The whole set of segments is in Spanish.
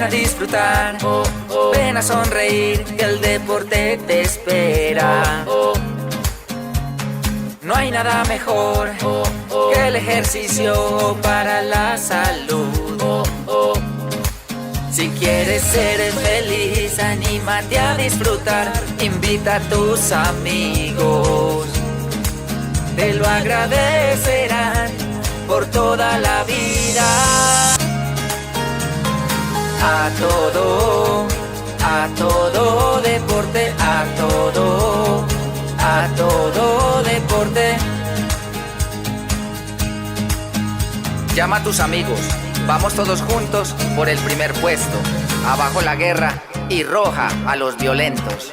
a disfrutar, ven a sonreír, que el deporte te espera. No hay nada mejor que el ejercicio para la salud. Si quieres ser feliz, anímate a disfrutar, invita a tus amigos, te lo agradecerán por toda la vida. A todo deporte, a todo deporte. Llama a tus amigos, vamos todos juntos por el primer puesto. Abajo la guerra y roja a los violentos.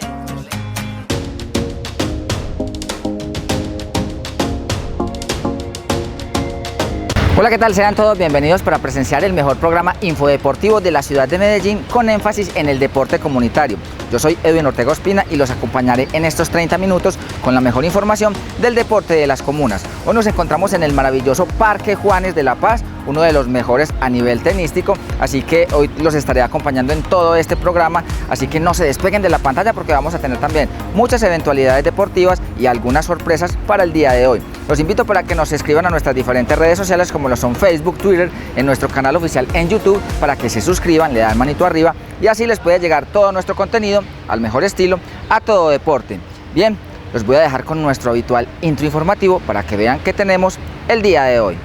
Hola, ¿qué tal? Sean todos bienvenidos para presenciar el mejor programa infodeportivo de la ciudad de Medellín con énfasis en el deporte comunitario. Yo soy Edwin Ortega Ospina y los acompañaré en estos 30 minutos con la mejor información del deporte de las comunas. Hoy nos encontramos en el maravilloso Parque Juanes de La Paz, uno de los mejores a nivel tenístico, así que hoy los estaré acompañando en todo este programa, así que no se despeguen de la pantalla porque vamos a tener también muchas eventualidades deportivas y algunas sorpresas para el día de hoy. Los invito para que nos escriban a nuestras diferentes redes sociales como lo son Facebook, Twitter, en nuestro canal oficial en YouTube, para que se suscriban, le dan manito arriba y así les puede llegar todo nuestro contenido al mejor estilo, a todo deporte. Bien, los voy a dejar con nuestro habitual intro informativo para que vean qué tenemos el día de hoy.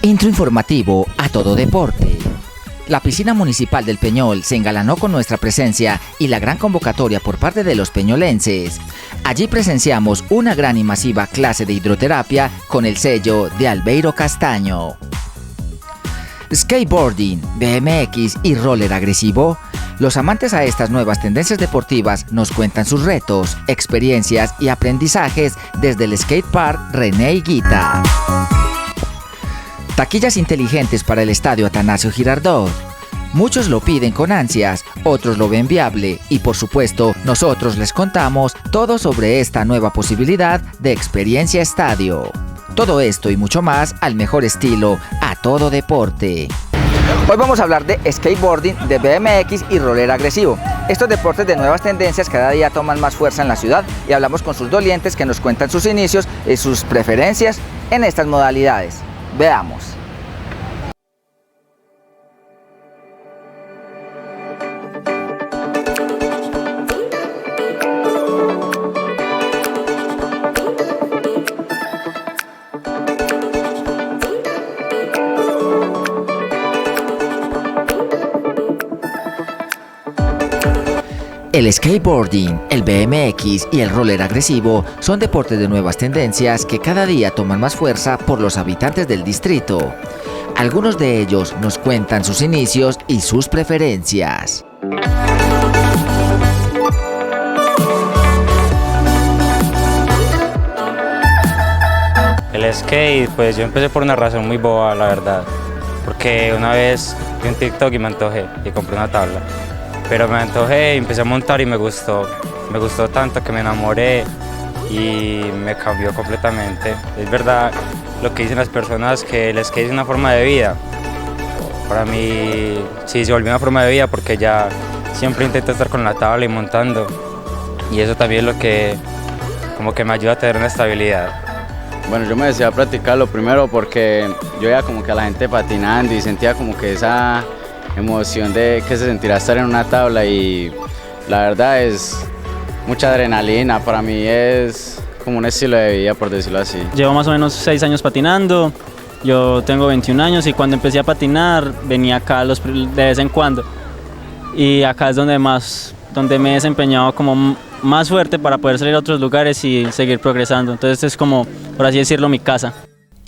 Intro informativo a todo deporte. La piscina municipal del Peñol se engalanó con nuestra presencia y la gran convocatoria por parte de los peñolenses. Allí presenciamos una gran y masiva clase de hidroterapia con el sello de Albeiro Castaño. Skateboarding, BMX y roller agresivo. Los amantes a estas nuevas tendencias deportivas nos cuentan sus retos, experiencias y aprendizajes desde el skatepark René Higuita. Taquillas inteligentes para el estadio Atanasio Girardot. Muchos lo piden con ansias, otros lo ven viable y por supuesto nosotros les contamos todo sobre esta nueva posibilidad de experiencia estadio. Todo esto y mucho más al mejor estilo, a todo deporte. Hoy vamos a hablar de skateboarding, de BMX y roller agresivo. Estos deportes de nuevas tendencias cada día toman más fuerza en la ciudad y hablamos con sus dolientes que nos cuentan sus inicios y sus preferencias en estas modalidades. Veamos. El skateboarding, el BMX y el roller agresivo son deportes de nuevas tendencias que cada día toman más fuerza por los habitantes del distrito. Algunos de ellos nos cuentan sus inicios y sus preferencias. El skate, pues yo empecé por una razón muy boba, la verdad. Porque una vez vi un TikTok y me antojé y compré una tabla. Pero me antojé y empecé a montar y me gustó tanto que me enamoré y me cambió completamente. Es verdad lo que dicen las personas, que el skate es una forma de vida. Para mí sí se volvió una forma de vida porque ya siempre intento estar con la tabla y montando, y eso también es lo que como que me ayuda a tener una estabilidad. Bueno, yo me decidí a practicarlo primero porque yo veía como que a la gente patinando y sentía como que esa emoción de que se sentirá estar en una tabla, y la verdad es mucha adrenalina. Para mí es como un estilo de vida, por decirlo así. Llevo más o menos 6 años patinando, yo tengo 21 años y cuando empecé a patinar venía acá de vez en cuando, y acá es donde me he desempeñado como más fuerte para poder salir a otros lugares y seguir progresando. Entonces es como, por así decirlo, mi casa.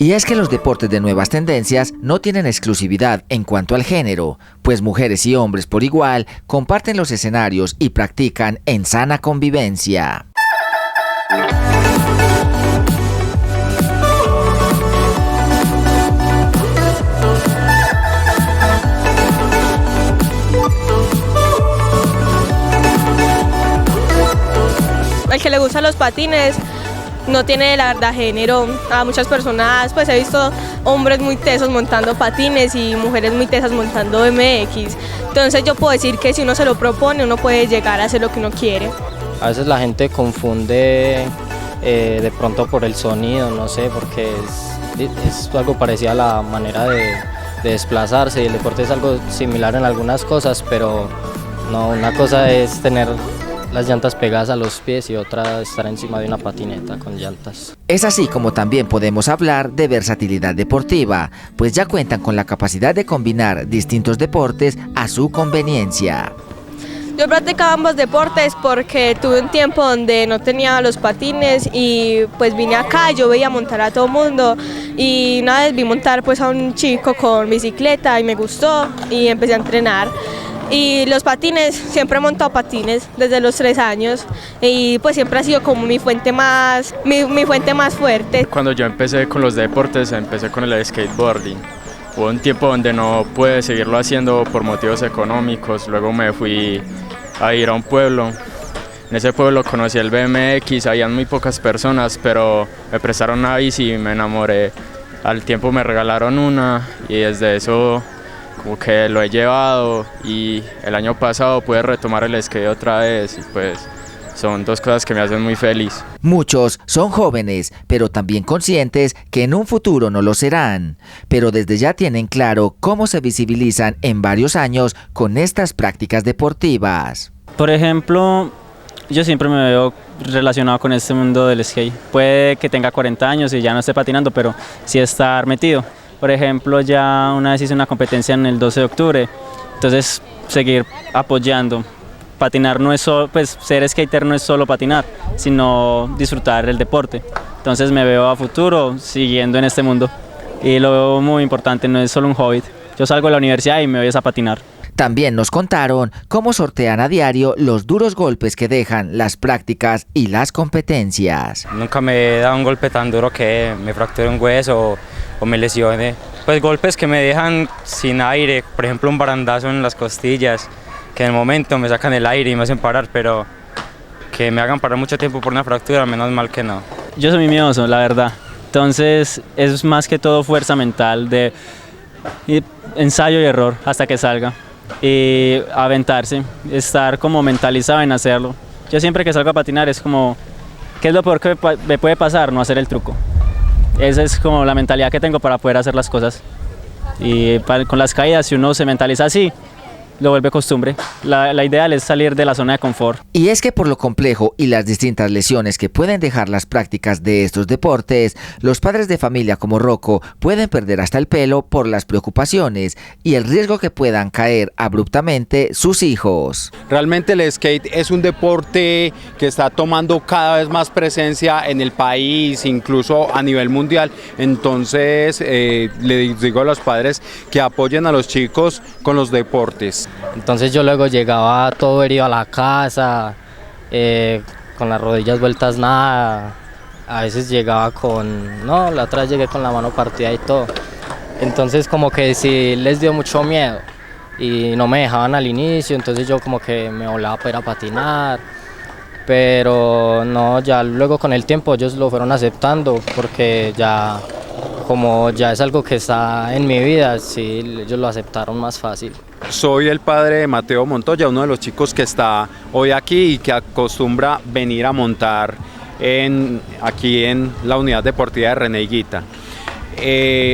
Y es que los deportes de nuevas tendencias no tienen exclusividad en cuanto al género, pues mujeres y hombres por igual comparten los escenarios y practican en sana convivencia. Al que le gustan los patines, no tiene la verdad género. A muchas personas pues he visto hombres muy tesos montando patines y mujeres muy tesas montando BMX. Entonces yo puedo decir que si uno se lo propone, uno puede llegar a hacer lo que uno quiere. A veces la gente confunde de pronto por el sonido, no sé, porque es algo parecido a la manera de desplazarse, y el deporte es algo similar en algunas cosas, pero no, una cosa es tener las llantas pegadas a los pies y otra estar encima de una patineta con llantas. Es así como también podemos hablar de versatilidad deportiva, pues ya cuentan con la capacidad de combinar distintos deportes a su conveniencia. Yo practicaba ambos deportes porque tuve un tiempo donde no tenía los patines y pues vine acá, yo veía montar a todo el mundo y una vez vi montar pues a un chico con bicicleta y me gustó y empecé a entrenar. Y los patines, siempre he montado patines desde los 3 años y pues siempre ha sido como mi fuente más fuerte. Cuando yo empecé con los deportes, empecé con el skateboarding. Hubo un tiempo donde no pude seguirlo haciendo por motivos económicos, luego me fui a ir a un pueblo. En ese pueblo conocí el BMX, habían muy pocas personas, pero me prestaron una bici y me enamoré. Al tiempo me regalaron una y desde eso como que lo he llevado, y el año pasado pude retomar el skate otra vez y pues son dos cosas que me hacen muy feliz. Muchos son jóvenes, pero también conscientes que en un futuro no lo serán, pero desde ya tienen claro cómo se visibilizan en varios años con estas prácticas deportivas. Por ejemplo, yo siempre me veo relacionado con este mundo del skate. Puede que tenga 40 años y ya no esté patinando, pero sí estar metido. Por ejemplo, ya una vez hice una competencia en el 12 de octubre, entonces seguir apoyando. Patinar no es solo, pues ser skater no es solo patinar, sino disfrutar el deporte. Entonces me veo a futuro siguiendo en este mundo y lo veo muy importante, no es solo un hobby. Yo salgo de la universidad y me voy a patinar. También nos contaron cómo sortean a diario los duros golpes que dejan las prácticas y las competencias. Nunca me he dado un golpe tan duro que me fracture un hueso o me lesione. Pues golpes que me dejan sin aire, por ejemplo un barandazo en las costillas, que en el momento me sacan el aire y me hacen parar, pero que me hagan parar mucho tiempo por una fractura, menos mal que no. Yo soy muy miedoso, la verdad. Entonces es más que todo fuerza mental, de ensayo y error hasta que salga. Y aventarse, estar como mentalizado en hacerlo. Yo siempre que salgo a patinar es como, ¿qué es lo peor que me puede pasar? No hacer el truco. Esa es como la mentalidad que tengo para poder hacer las cosas. Y con las caídas, si uno se mentaliza así, lo vuelve costumbre. La ideal es salir de la zona de confort. Y es que por lo complejo y las distintas lesiones que pueden dejar las prácticas de estos deportes, los padres de familia como Rocco pueden perder hasta el pelo por las preocupaciones y el riesgo que puedan caer abruptamente sus hijos. Realmente el skate es un deporte que está tomando cada vez más presencia en el país, incluso a nivel mundial. Entonces le digo a los padres que apoyen a los chicos con los deportes. Entonces yo luego llegaba todo herido a la casa, con las rodillas vueltas nada, a veces llegaba la otra vez llegué con la mano partida y todo. Entonces como que sí les dio mucho miedo y no me dejaban al inicio, entonces yo como que me volaba para ir a patinar, pero no, ya luego con el tiempo ellos lo fueron aceptando porque como ya es algo que está en mi vida, sí, ellos lo aceptaron más fácil. Soy el padre de Mateo Montoya, uno de los chicos que está hoy aquí y que acostumbra venir a montar aquí en la unidad deportiva de René Higuita.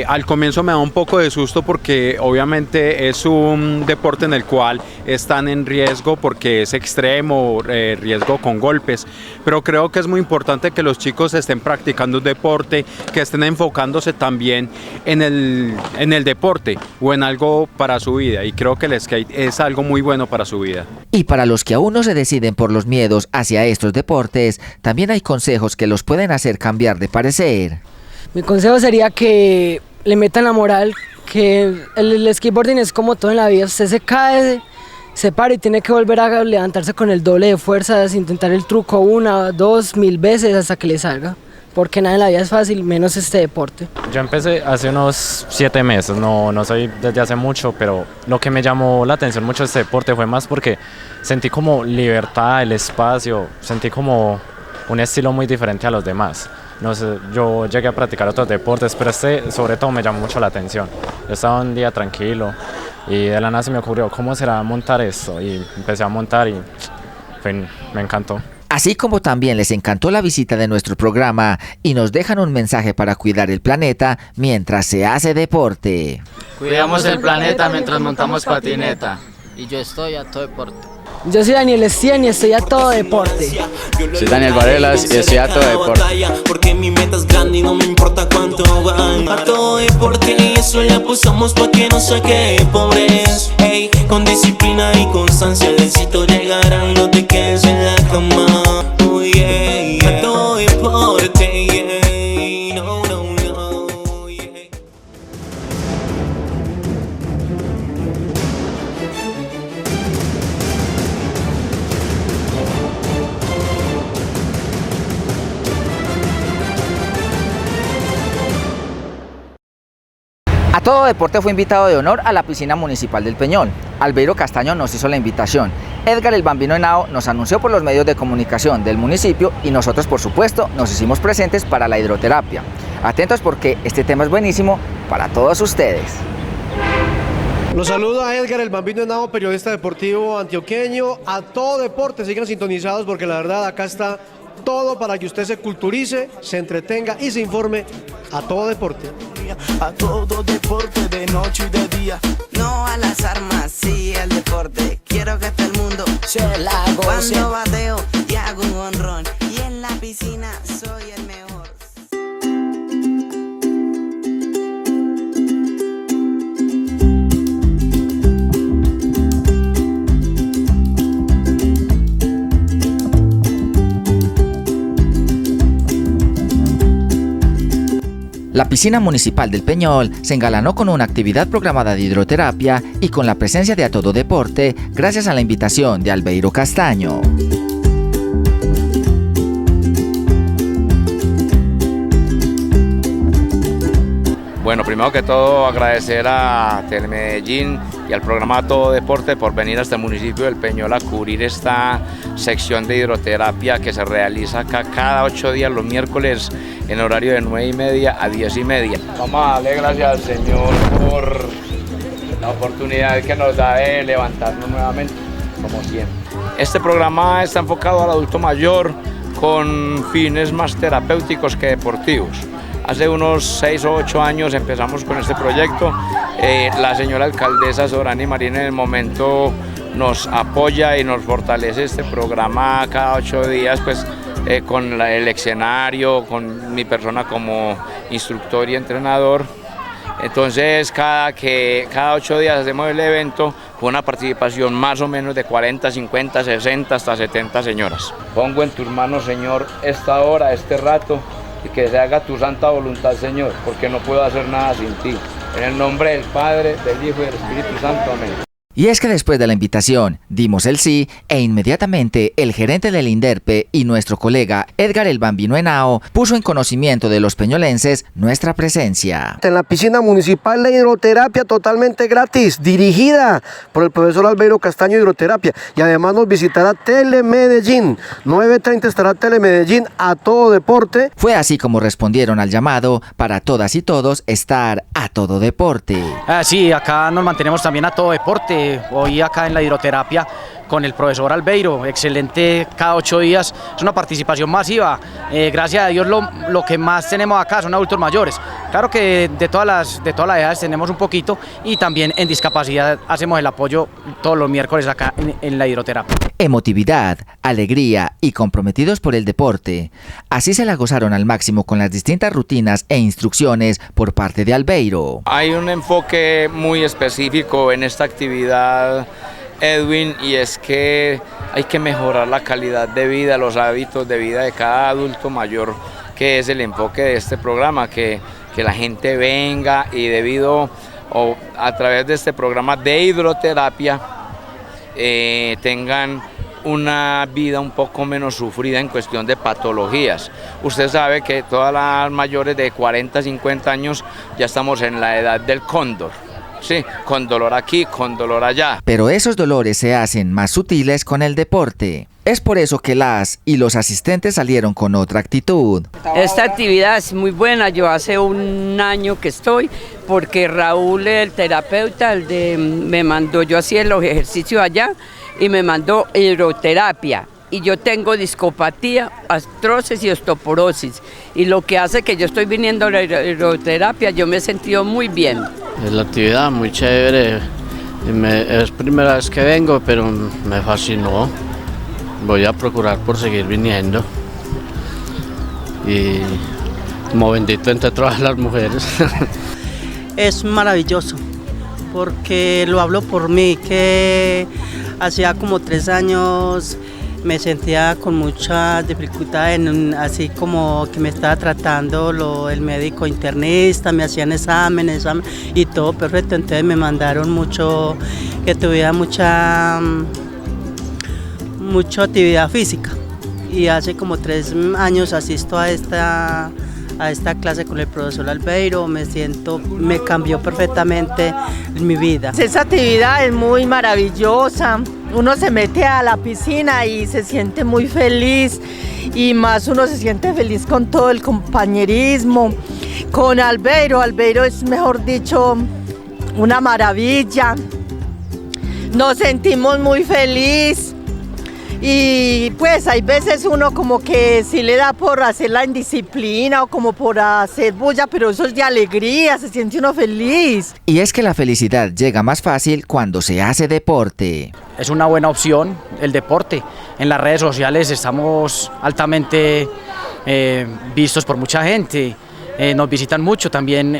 Al comienzo me da un poco de susto porque obviamente es un deporte en el cual están en riesgo porque es extremo, riesgo con golpes, pero creo que es muy importante que los chicos estén practicando un deporte, que estén enfocándose también en el deporte o en algo para su vida, y creo que el skate es algo muy bueno para su vida. Y para los que aún no se deciden por los miedos hacia estos deportes, también hay consejos que los pueden hacer cambiar de parecer. Mi consejo sería que le metan la moral, que el skateboarding es como todo en la vida, usted se cae, se para y tiene que volver a levantarse con el doble de fuerzas, intentar el truco 1, 2, 1000 veces hasta que le salga, porque nada en la vida es fácil, menos este deporte. Yo empecé hace unos 7 meses, no soy desde hace mucho, pero lo que me llamó la atención mucho de este deporte fue más porque sentí como libertad, el espacio, sentí como un estilo muy diferente a los demás. No sé, yo llegué a practicar otros deportes, pero este sobre todo me llamó mucho la atención. Yo estaba un día tranquilo y de la nada se me ocurrió, ¿cómo será montar esto? Y empecé a montar y me encantó. Así como también les encantó la visita de nuestro programa y nos dejan un mensaje para cuidar el planeta mientras se hace deporte. Cuidamos el planeta mientras montamos patineta. Y yo estoy a todo deporte. Yo soy Daniel Estián y estoy a todo deporte. Soy Daniel Varelas y estoy a todo deporte. Porque mi meta es grande y no me importa cuánto gane. A todo deporte y eso le apostamos pa' que no saque pobres. Ey, con disciplina y constancia el éxito llegará y no te quedes en la cama. Oh, yeah. A todo deporte, yeah. No, no, no, yeah. A todo deporte fue invitado de honor a la piscina municipal del Peñol. Albeiro Castaño nos hizo la invitación. Edgar el Bambino Henao nos anunció por los medios de comunicación del municipio y nosotros, por supuesto, nos hicimos presentes para la hidroterapia. Atentos porque este tema es buenísimo para todos ustedes. Los saludo a Edgar el Bambino Henao, periodista deportivo antioqueño. A todo deporte, sigan sintonizados porque la verdad acá está todo para que usted se culturice, se entretenga y se informe. A todo deporte. A todo deporte de noche y de día. No a las armas, sí al deporte. Quiero que todo el mundo se la goce. Cuando bateo y hago un honrón. Y en la piscina soy el mejor. La piscina municipal del Peñol se engalanó con una actividad programada de hidroterapia y con la presencia de A Todo Deporte gracias a la invitación de Albeiro Castaño. Bueno, primero que todo agradecer a Telemedellín y al programa Todo Deporte por venir a este municipio del Peñol a cubrir esta sección de hidroterapia que se realiza acá cada 8 días los miércoles en horario de 9:30 a 10:30. Vamos a darle gracias al Señor por la oportunidad que nos da de levantarnos nuevamente, como siempre. Este programa está enfocado al adulto mayor con fines más terapéuticos que deportivos. Hace unos 6 o 8 años empezamos con este proyecto. La señora alcaldesa Sorani Marín en el momento nos apoya y nos fortalece este programa cada 8 días, pues con el escenario, con mi persona como instructor y entrenador. Entonces cada 8 días hacemos el evento con una participación más o menos de 40, 50, 60 hasta 70 señoras. Pongo en tus manos, Señor, esta hora, este rato, y que se haga tu santa voluntad, Señor, porque no puedo hacer nada sin ti. En el nombre del Padre, del Hijo y del Espíritu Santo. Amén. Y es que después de la invitación dimos el sí e inmediatamente el gerente del INDERPE y nuestro colega Edgar el Bambino Henao puso en conocimiento de los peñolenses nuestra presencia. En la piscina municipal de hidroterapia totalmente gratis, dirigida por el profesor Albeiro Castaño Hidroterapia, y además nos visitará Telemedellín. 9:30 estará Telemedellín A Todo Deporte. Fue así como respondieron al llamado para todas y todos estar a todo deporte. Sí, acá nos mantenemos también a todo deporte. Hoy acá en la hidroterapia con el profesor Albeiro, excelente cada 8 días, es una participación masiva, gracias a Dios lo que más tenemos acá son adultos mayores, claro que de todas las edades tenemos un poquito y también en discapacidad hacemos el apoyo todos los miércoles acá en la hidroterapia. Emotividad, alegría y comprometidos por el deporte, así se la gozaron al máximo con las distintas rutinas e instrucciones por parte de Albeiro. Hay un enfoque muy específico en esta actividad, Edwin, y es que hay que mejorar la calidad de vida, los hábitos de vida de cada adulto mayor, que es el enfoque de este programa, que la gente venga y a través de este programa de hidroterapia tengan una vida un poco menos sufrida en cuestión de patologías. Usted sabe que todas las mayores de 40, 50 años ya estamos en la edad del cóndor. Sí, con dolor aquí, con dolor allá. Pero esos dolores se hacen más sutiles con el deporte. Es por eso que las y los asistentes salieron con otra actitud. Esta actividad es muy buena, yo hace un año que estoy, porque Raúl, el terapeuta, me mandó, yo hacía los ejercicios allá y me mandó hidroterapia. Y yo tengo discopatía, artrosis y osteoporosis. Y lo que hace que yo estoy viniendo a la hidroterapia, yo me he sentido muy bien. Es la actividad muy chévere. Es primera vez que vengo, pero me fascinó. Voy a procurar por seguir viniendo. Y como bendito entre todas las mujeres. Es maravilloso, porque lo hablo por mí, que hacía como 3 años me sentía con mucha dificultad, así como que me estaba tratando el médico internista, me hacían exámenes y todo perfecto, entonces me mandaron mucho, que tuviera mucha actividad física, y hace como 3 años asisto a esta clase con el profesor Albeiro, me cambió perfectamente mi vida. Esa actividad es muy maravillosa, uno se mete a la piscina y se siente muy feliz, y más uno se siente feliz con todo el compañerismo, con Albeiro es, mejor dicho, una maravilla, nos sentimos muy feliz. Y pues hay veces uno como que sí le da por hacer la indisciplina o como por hacer bulla, pero eso es de alegría, se siente uno feliz. Y es que la felicidad llega más fácil cuando se hace deporte. Es una buena opción el deporte. En las redes sociales estamos altamente vistos por mucha gente. Nos visitan mucho, también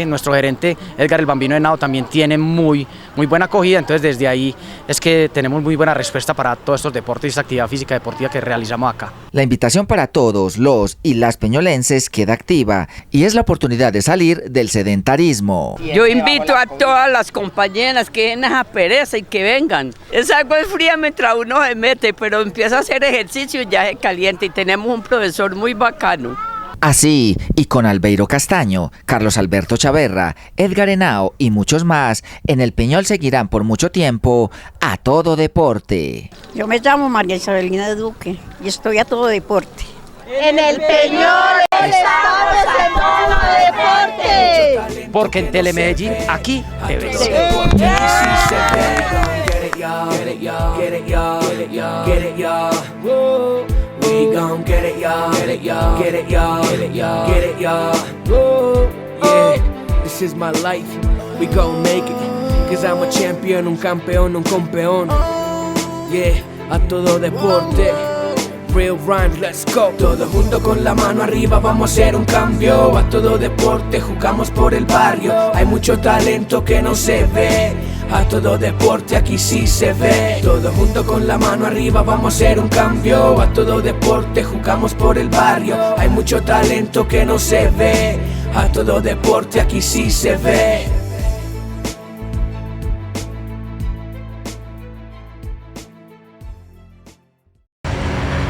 nuestro gerente Edgar el Bambino Henao también tiene muy buena acogida, entonces desde ahí es que tenemos muy buena respuesta para todos estos deportes y esta actividad física deportiva que realizamos acá. La invitación para todos los y las peñolenses queda activa y es la oportunidad de salir del sedentarismo. Yo invito a todas las compañeras que dejen esa pereza y que vengan. Es algo fría mientras uno se mete, pero empieza a hacer ejercicio y ya se calienta, y tenemos un profesor muy bacano. Así, y con Albeiro Castaño, Carlos Alberto Chaverra, Edgar Henao y muchos más, en el Peñol seguirán por mucho tiempo a todo deporte. Yo me llamo María Isabelina Duque y estoy a todo deporte. En el Peñol estamos en todo deporte. Porque en Telemedellín, aquí debe ser. We gon' get it, y'all. Get it, y'all. Get it, y'all. Get it, y'all. Get it, y'all. Whoa. Yeah, this is my life. We gon' make it. Cause I'm a champion, un campeón, un campeón. Yeah, a todo deporte. Real rhymes, let's go. Todo mundo con la mano arriba, vamos a hacer un cambio. A todo deporte, jugamos por el barrio. Hay mucho talento que no se ve. A todo deporte aquí sí se ve. Todo mundo con la mano arriba, vamos a hacer un cambio. A todo deporte jugamos por el barrio. Hay mucho talento que no se ve. A todo deporte aquí sí se ve.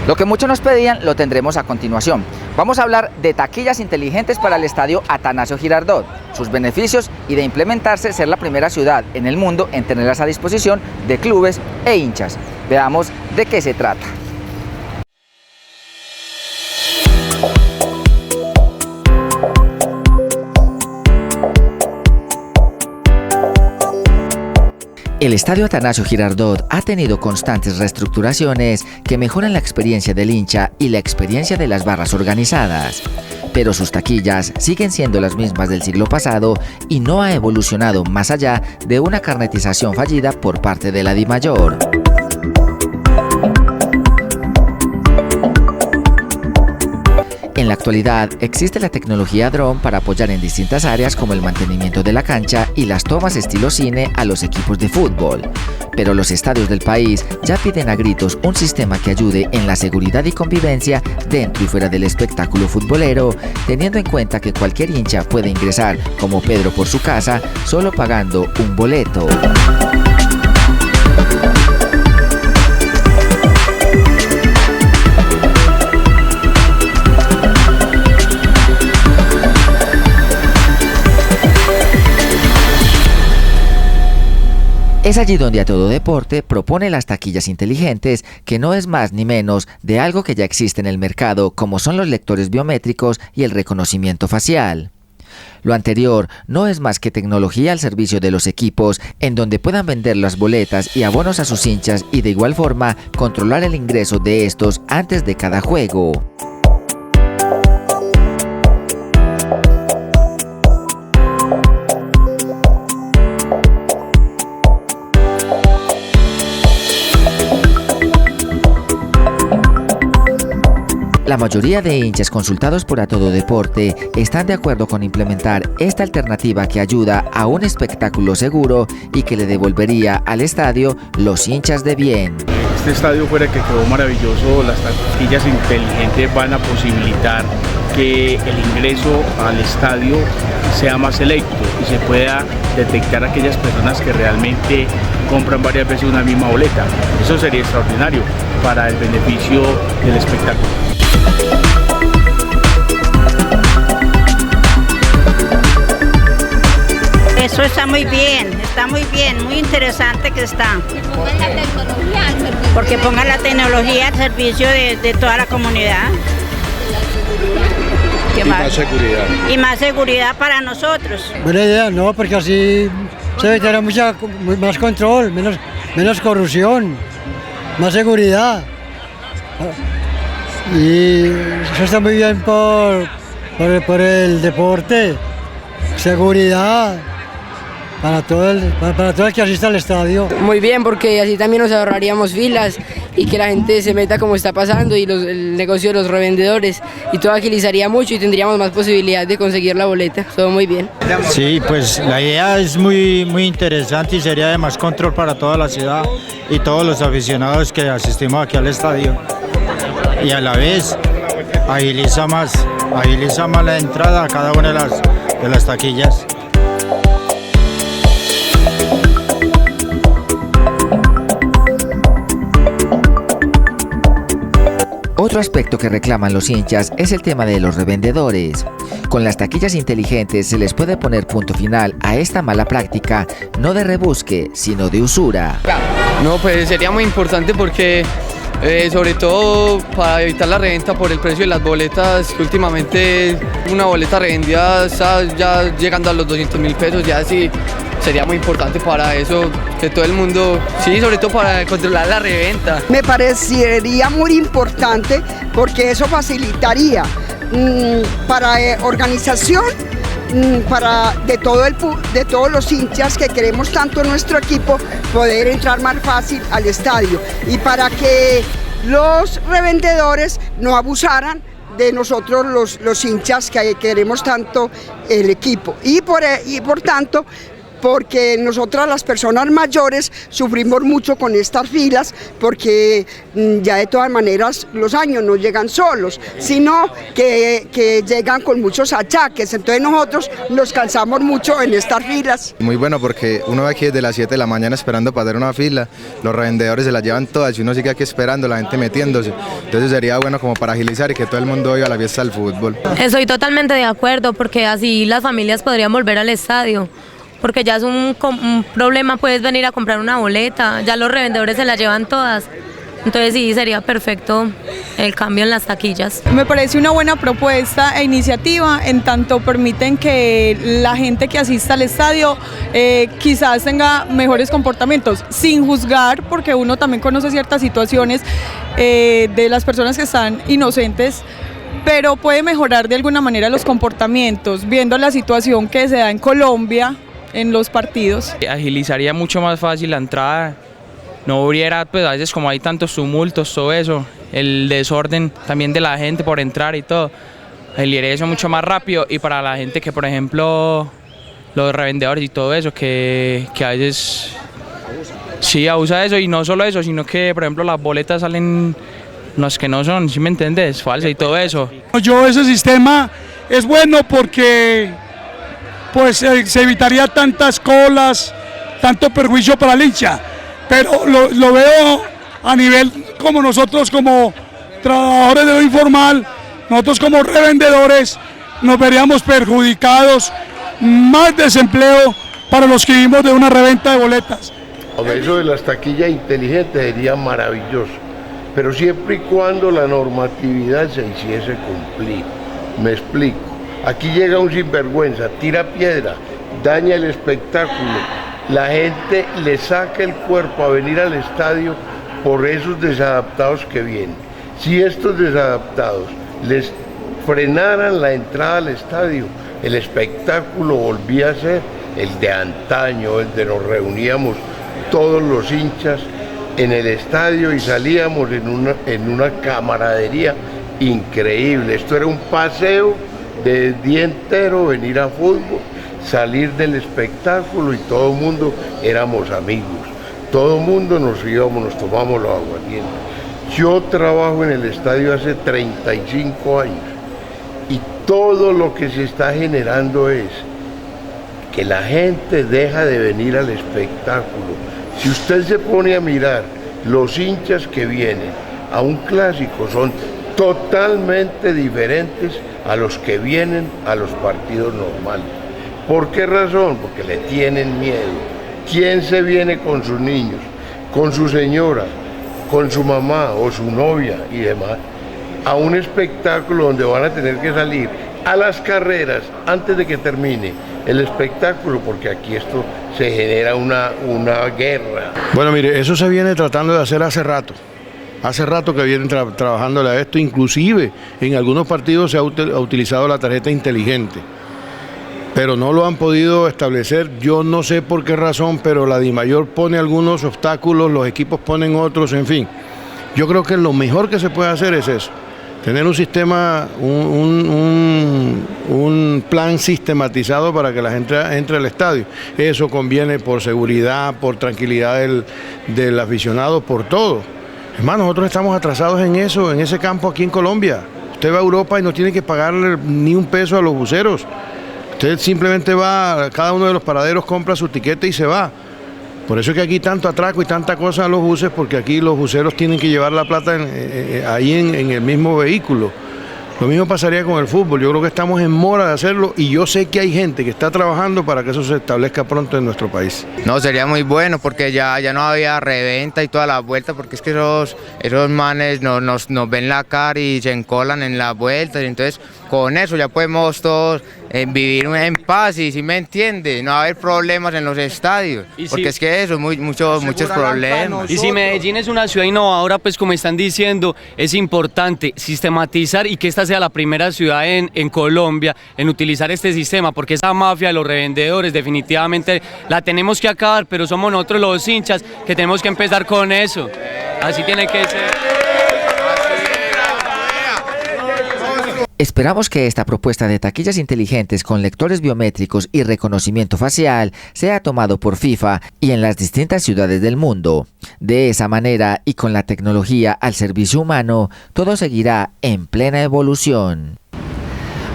Lo que muchos nos pedían lo tendremos a continuación. Vamos a hablar de taquillas inteligentes para el estadio Atanasio Girardot, sus beneficios y de implementarse ser la primera ciudad en el mundo en tenerlas a disposición de clubes e hinchas. Veamos de qué se trata. El estadio Atanasio Girardot ha tenido constantes reestructuraciones que mejoran la experiencia del hincha y la experiencia de las barras organizadas. Pero sus taquillas siguen siendo las mismas del siglo pasado y no ha evolucionado más allá de una carnetización fallida por parte de la DIMAYOR. En la actualidad existe la tecnología drone para apoyar en distintas áreas como el mantenimiento de la cancha y las tomas estilo cine a los equipos de fútbol. Pero los estadios del país ya piden a gritos un sistema que ayude en la seguridad y convivencia dentro y fuera del espectáculo futbolero, teniendo en cuenta que cualquier hincha puede ingresar como Pedro por su casa solo pagando un boleto. Es allí donde A Todo Deporte propone las taquillas inteligentes, que no es más ni menos de algo que ya existe en el mercado, como son los lectores biométricos y el reconocimiento facial. Lo anterior no es más que tecnología al servicio de los equipos, en donde puedan vender las boletas y abonos a sus hinchas y de igual forma controlar el ingreso de estos antes de cada juego. La mayoría de hinchas consultados por A Todo Deporte están de acuerdo con implementar esta alternativa que ayuda a un espectáculo seguro y que le devolvería al estadio los hinchas de bien. Este estadio fuera que quedó maravilloso, las taquillas inteligentes van a posibilitar que el ingreso al estadio sea más selecto y se pueda detectar a aquellas personas que realmente compran varias veces una misma boleta. Eso sería extraordinario para el beneficio del espectáculo. Eso está muy bien, muy interesante que está. Porque pongan la tecnología al servicio de toda la comunidad. ¿Qué más? Más seguridad. Y más seguridad para nosotros. Buena idea, no, porque así se evitará más control, menos corrupción, más seguridad. Y eso está muy bien por el deporte, seguridad para todo el que asista al estadio. Muy bien, porque así también nos ahorraríamos filas y que la gente se meta como está pasando y el negocio de los revendedores, y todo agilizaría mucho y tendríamos más posibilidad de conseguir la boleta. Todo muy bien. Sí, pues la idea es muy interesante y sería de más control para toda la ciudad y todos los aficionados que asistimos aquí al estadio. Y a la vez agiliza más la entrada a cada una de las taquillas. Otro aspecto que reclaman los hinchas es el tema de los revendedores. Con las taquillas inteligentes se les puede poner punto final a esta mala práctica, no de rebusque, sino de usura. No, pues sería muy importante porque sobre todo para evitar la reventa por el precio de las boletas, que últimamente una boleta revendida está ya llegando a los 200.000 pesos, ya sí sería muy importante para eso, que todo el mundo, sí, sobre todo para controlar la reventa. Me parecería muy importante porque eso facilitaría para organización, de todos los hinchas que queremos tanto en nuestro equipo, poder entrar más fácil al estadio, y para que los revendedores no abusaran de nosotros los hinchas que queremos tanto el equipo, y por tanto porque nosotras las personas mayores sufrimos mucho con estas filas, porque ya de todas maneras los años no llegan solos, sino que llegan con muchos achaques, entonces nosotros nos cansamos mucho en estas filas. Muy bueno, porque uno va aquí desde las 7 de la mañana esperando para hacer una fila, los revendedores se la llevan todas y uno sigue aquí esperando, la gente metiéndose, entonces sería bueno como para agilizar y que todo el mundo vaya a la fiesta del fútbol. Estoy totalmente de acuerdo, porque así las familias podrían volver al estadio. Porque ya es un problema, puedes venir a comprar una boleta, ya los revendedores se la llevan todas. Entonces sí, sería perfecto el cambio en las taquillas. Me parece una buena propuesta e iniciativa, en tanto permiten que la gente que asista al estadio quizás tenga mejores comportamientos, sin juzgar, porque uno también conoce ciertas situaciones de las personas que están inocentes, pero puede mejorar de alguna manera los comportamientos, viendo la situación que se da en Colombia en los partidos. Agilizaría mucho más fácil la entrada, no hubiera, pues a veces como hay tantos tumultos, todo eso, el desorden también de la gente por entrar y todo, agilizaría eso mucho más rápido, y para la gente que, por ejemplo, los revendedores y todo eso, que a veces sí abusa de eso, y no solo eso, sino que, por ejemplo, las boletas salen los que no son, ¿sí me entiendes? Falsa y todo eso. Ese sistema es bueno porque pues se evitaría tantas colas, tanto perjuicio para el hincha, pero lo veo a nivel como nosotros como trabajadores de lo informal, nosotros como revendedores nos veríamos perjudicados, más desempleo para los que vivimos de una reventa de boletas. Eso de las taquillas inteligentes sería maravilloso, pero siempre y cuando la normatividad se hiciese cumplir. Me explico. Aquí llega un sinvergüenza, tira piedra, daña el espectáculo, la gente le saca el cuerpo a venir al estadio por esos desadaptados que vienen. Si estos desadaptados les frenaran la entrada al estadio, el espectáculo volvía a ser el de antaño, el de nos reuníamos todos los hinchas en el estadio y salíamos en una camaradería increíble. Esto era un paseo del día entero, venir a fútbol, salir del espectáculo y todo el mundo éramos amigos. Todo el mundo nos íbamos, nos tomamos los aguardientes. Yo trabajo en el estadio hace 35 años y todo lo que se está generando es que la gente deja de venir al espectáculo. Si usted se pone a mirar, los hinchas que vienen a un clásico son totalmente diferentes a los que vienen a los partidos normales. ¿Por qué razón? Porque le tienen miedo. ¿Quién se viene con sus niños, con su señora, con su mamá o su novia y demás a un espectáculo donde van a tener que salir a las carreras antes de que termine el espectáculo? Porque aquí esto se genera una guerra. Bueno, mire, eso se viene tratando de hacer hace rato. Hace rato que vienen trabajándole a esto, inclusive en algunos partidos se ha utilizado la tarjeta inteligente, pero no lo han podido establecer. Yo no sé por qué razón, pero la DIMAYOR pone algunos obstáculos, los equipos ponen otros, en fin. Yo creo que lo mejor que se puede hacer es eso, tener un sistema, un plan sistematizado para que la gente entre al estadio. Eso conviene por seguridad, por tranquilidad del aficionado, por todo. Hermano, nosotros estamos atrasados en eso, en ese campo aquí en Colombia. Usted va a Europa y no tiene que pagarle ni un peso a los buceros. Usted simplemente va a cada uno de los paraderos, compra su tiquete y se va. Por eso es que aquí tanto atraco y tanta cosa a los buses, porque aquí los buceros tienen que llevar la plata ahí en el mismo vehículo. Lo mismo pasaría con el fútbol. Yo creo que estamos en mora de hacerlo y yo sé que hay gente que está trabajando para que eso se establezca pronto en nuestro país. No, sería muy bueno porque ya no había reventa y toda la vuelta, porque es que esos manes nos ven la cara y se encolan en las vueltas, y entonces con eso ya podemos todos vivir en paz, y si me entiende, no va a haber problemas en los estadios, porque es que eso, muchos problemas. Y si Medellín es una ciudad innovadora, pues como están diciendo, es importante sistematizar y que esta sea la primera ciudad en Colombia en utilizar este sistema, porque esa mafia de los revendedores definitivamente la tenemos que acabar, pero somos nosotros los hinchas que tenemos que empezar con eso. Así tiene que ser. Esperamos que esta propuesta de taquillas inteligentes con lectores biométricos y reconocimiento facial sea tomado por FIFA y en las distintas ciudades del mundo. De esa manera y con la tecnología al servicio humano, todo seguirá en plena evolución.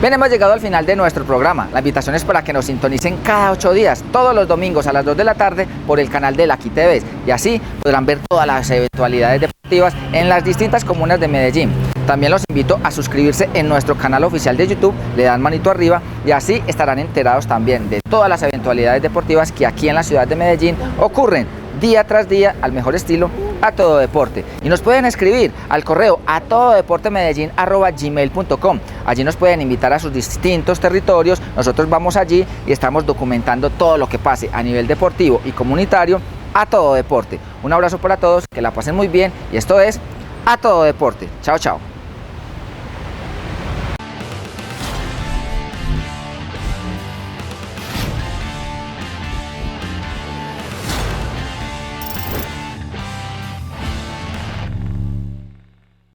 Bien, hemos llegado al final de nuestro programa. La invitación es para que nos sintonicen cada 8 días, todos los domingos a las 2 de la tarde por el canal de Laki TV, y así podrán ver todas las eventualidades deportivas en las distintas comunas de Medellín. También los invito a suscribirse en nuestro canal oficial de YouTube, le dan manito arriba y así estarán enterados también de todas las eventualidades deportivas que aquí en la ciudad de Medellín ocurren día tras día al mejor estilo A Todo Deporte. Y nos pueden escribir al correo atododeportemedellin@gmail.com. Allí nos pueden invitar a sus distintos territorios. Nosotros vamos allí y estamos documentando todo lo que pase a nivel deportivo y comunitario a todo deporte. Un abrazo para todos, que la pasen muy bien y esto es A Todo Deporte. Chao, chao.